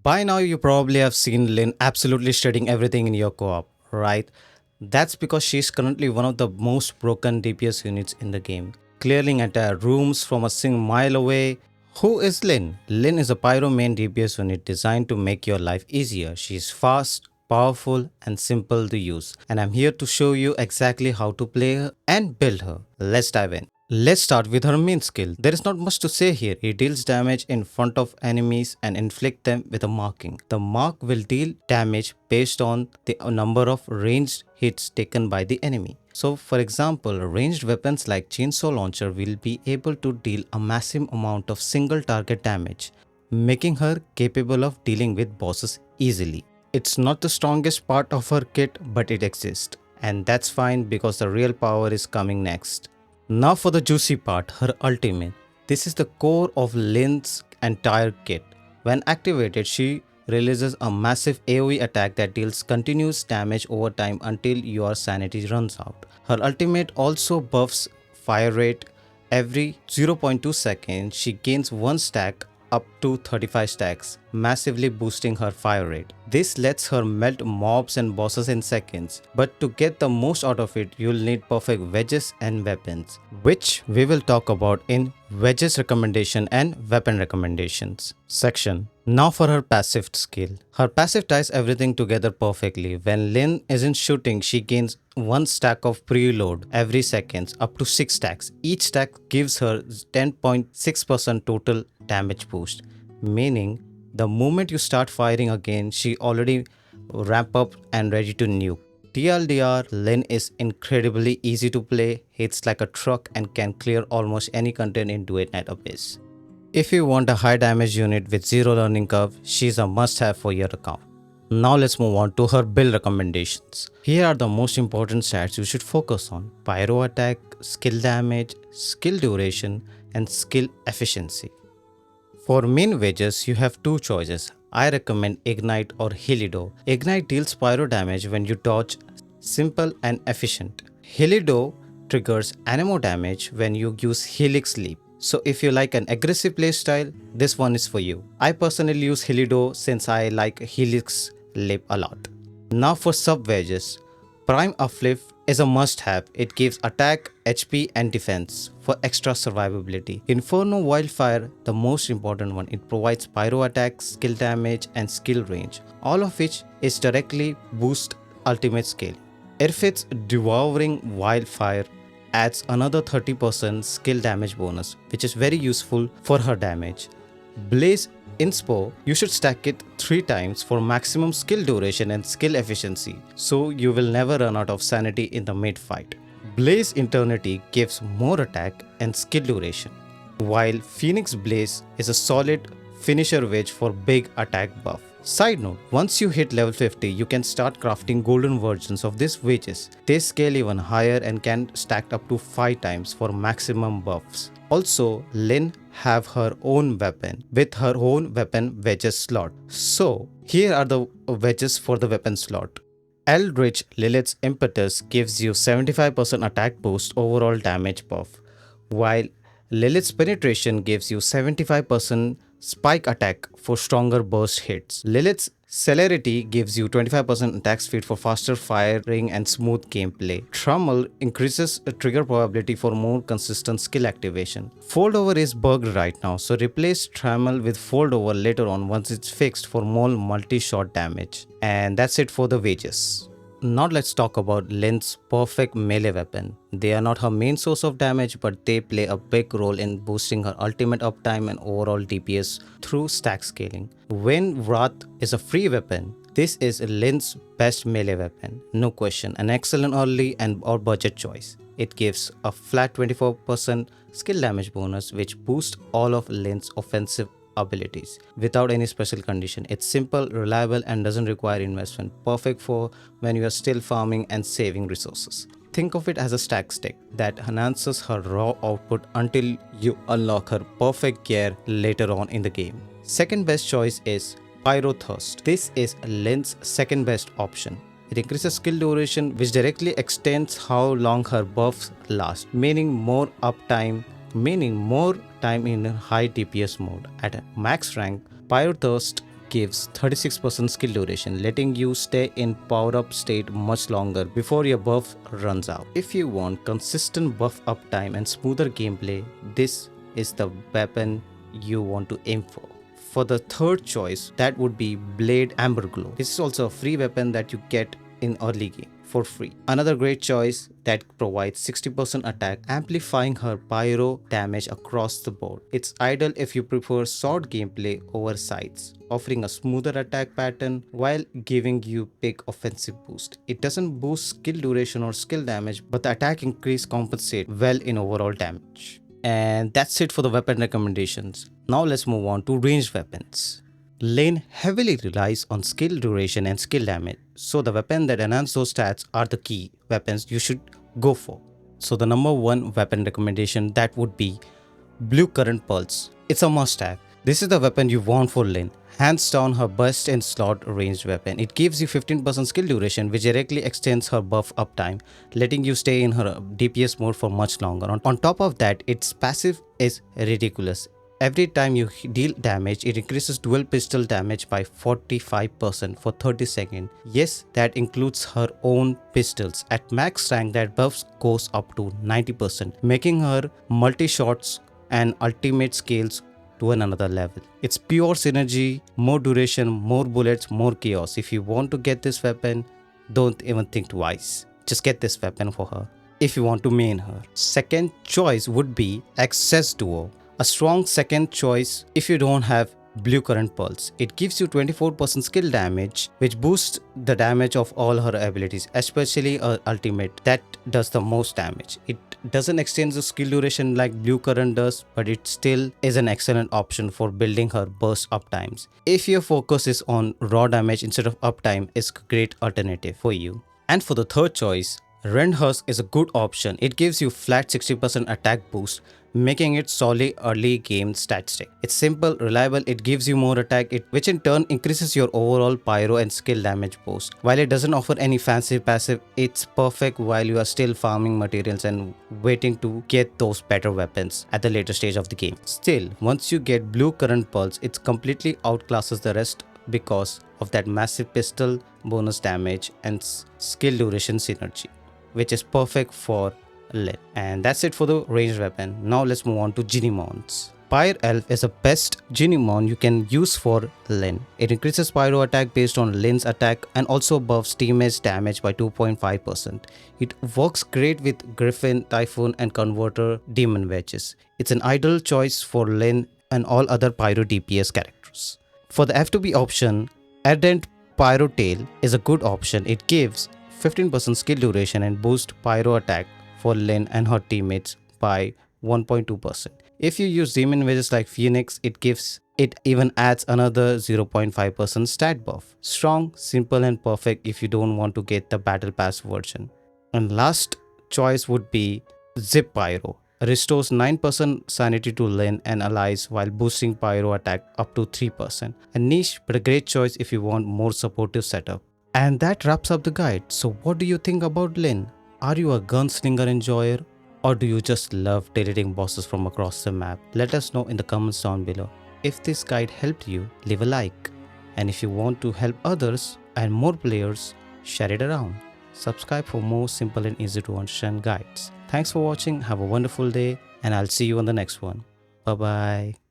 By now, you probably have seen Lynn absolutely shredding everything in your co op, right? That's because she's currently one of the most broken DPS units in the game, clearing entire rooms from a single mile away. Who is Lynn? Lynn is a Pyro Main DPS unit designed to make your life easier. She's fast, powerful, and simple to use, and I'm here to show you exactly how to play her and build her. Let's dive in. Let's start with her main skill. There is not much to say here. It deals damage in front of enemies and inflict them with a marking. The mark will deal damage based on the number of ranged hits taken by the enemy. So for example, ranged weapons like chainsaw launcher will be able to deal a massive amount of single target damage, making her capable of dealing with bosses easily. It's not the strongest part of her kit, but it exists. And that's fine because the real power is coming next. Now for the juicy part, her ultimate. This is the core of Lynn's entire kit. When activated, she releases a massive AoE attack that deals continuous damage over time until your sanity runs out. Her ultimate also buffs fire rate. Every 0.2 seconds, she gains 1 stack up to 35 stacks, massively boosting her fire rate. This lets her melt mobs and bosses in seconds, but to get the most out of it, you'll need perfect wedges and weapons, which we will talk about in wedges recommendation and weapon recommendations section. Now for her passive skill. Her passive ties everything together perfectly. When Lynn isn't shooting, she gains 1 stack of preload every seconds up to 6 stacks. Each stack gives her 10.6% total damage boost, meaning the moment you start firing again, she already ramp up and ready to nuke. TLDR, Lynn is incredibly easy to play, hits like a truck and can clear almost any content in Duet Abyss. If you want a high damage unit with zero learning curve, she's a must have for your account. Now let's move on to her build recommendations. Here are the most important stats you should focus on: pyro attack, skill damage, skill duration, and skill efficiency. For main wedges, you have 2 choices. I recommend Ignite or Helido. Ignite deals pyro damage when you dodge, simple and efficient. Helido triggers anemo damage when you use Helix Leap. So if you like an aggressive playstyle, this one is for you. I personally use Helido since I like Helix Leap a lot. Now for sub wedges. Prime Uplift is a must-have. It gives attack, HP and defense for extra survivability. Inferno Wildfire, the most important one, it provides pyro attack, skill damage and skill range, all of which is directly boost ultimate skill. Irfit's Devouring Wildfire adds another 30% skill damage bonus, which is very useful for her damage. Blaze Inspo, you should stack it 3 times for maximum skill duration and skill efficiency, so you will never run out of sanity in the mid fight. Blaze Eternity gives more attack and skill duration, while Phoenix Blaze is a solid finisher wedge for big attack buff. Side note, once you hit level 50, you can start crafting golden versions of these wedges. They scale even higher and can stack up to 5 times for maximum buffs. Also, Lynn have her own weapon with her own weapon wedges slot. So, here are the wedges for the weapon slot. Eldritch Lilith's Impetus gives you 75% attack boost overall damage buff, while Lilith's Penetration gives you 75% spike attack for stronger burst hits. Lilith's Celerity gives you 25% attack speed for faster firing and smooth gameplay. Trammel increases the trigger probability for more consistent skill activation. Foldover is bugged right now, so replace Trammel with Foldover later on once it's fixed for more multi-shot damage. And that's it for the wages. Now let's talk about Lynn's perfect melee weapon. They are not her main source of damage, but they play a big role in boosting her ultimate uptime and overall DPS through stack scaling. When Wrath is a free weapon, this is Lynn's best melee weapon, no question, an excellent early and or budget choice. It gives a flat 24% skill damage bonus, which boosts all of Lynn's offensive abilities without any special condition. It's simple, reliable and doesn't require investment. Perfect for when you are still farming and saving resources. Think of it as a stack stick that enhances her raw output until you unlock her perfect gear later on in the game. Second best choice is Pyro Thirst. This is Lynn's second best option. It increases skill duration, which directly extends how long her buffs last, meaning more time in high DPS mode. At max rank, Pyro Thirst gives 36% skill duration, letting you stay in power up state much longer before your buff runs out. If you want consistent buff uptime and smoother gameplay, this is the weapon you want to aim for. For the third choice, that would be Blade Amber Glow. This is also a free weapon that you get in early game for free. Another great choice that provides 60% attack, amplifying her pyro damage across the board. It's ideal if you prefer sword gameplay over sights, offering a smoother attack pattern while giving you big offensive boost. It doesn't boost skill duration or skill damage, but the attack increase compensate well in overall damage. And that's it for the weapon recommendations. Now let's move on to ranged weapons. Lane heavily relies on skill duration and skill damage, so the weapon that enhance those stats are the key weapons you should go for. So the number one weapon recommendation, that would be Blue Current Pulse. It's a must-have. This is the weapon you want for Lynn. Hands down her best in slot ranged weapon. It gives you 15% skill duration, which directly extends her buff uptime, letting you stay in her DPS mode for much longer. On top of that, its passive is ridiculous. Every time you deal damage, it increases dual pistol damage by 45% for 30 seconds. Yes, that includes her own pistols. At max rank, that buff goes up to 90%, making her multi-shots and ultimate scales to another level. It's pure synergy, more duration, more bullets, more chaos. If you want to get this weapon, don't even think twice. Just get this weapon for her if you want to main her. Second choice would be Access Duo. A strong second choice if you don't have Blue Current Pulse. It gives you 24% skill damage, which boosts the damage of all her abilities, especially her ultimate that does the most damage. It doesn't extend the skill duration like Blue Current does, but it still is an excellent option for building her burst uptimes. If your focus is on raw damage instead of uptime, it's a great alternative for you. And for the third choice, Rendhusk is a good option. It gives you flat 60% attack boost, making it solid early game statistic. It's simple, reliable, it gives you more attack, which in turn increases your overall pyro and skill damage boost. While it doesn't offer any fancy passive, it's perfect while you are still farming materials and waiting to get those better weapons at the later stage of the game. Still, once you get Blue Current Pulse, it completely outclasses the rest because of that massive pistol bonus damage and skill duration synergy, which is perfect for Lynn. And that's it for the ranged weapon. Now let's move on to Geniemons. Pyre Elf is the best Geniemon you can use for Lynn. It increases pyro attack based on Lynn's attack and also buffs teammates damage by 2.5%. It works great with Griffin, Typhoon and Converter Demon Wedges. It's an ideal choice for Lynn and all other pyro DPS characters. For the F2B option, Ardent Pyro Tail is a good option. It gives 15% skill duration and boosts pyro attack for Lynn and her teammates by 1.2%. If you use demon wedges like Phoenix, it even adds another 0.5% stat buff. Strong, simple and perfect if you don't want to get the battle pass version. And last choice would be Zip Pyro. Restores 9% sanity to Lynn and allies while boosting pyro attack up to 3%. A niche but a great choice if you want more supportive setup. And that wraps up the guide. So what do you think about Lynn? Are you a gunslinger enjoyer or do you just love deleting bosses from across the map? Let us know in the comments down below. If this guide helped you, leave a like. And if you want to help others and more players, share it around. Subscribe for more simple and easy to understand guides. Thanks for watching. Have a wonderful day and I'll see you on the next one. Bye bye.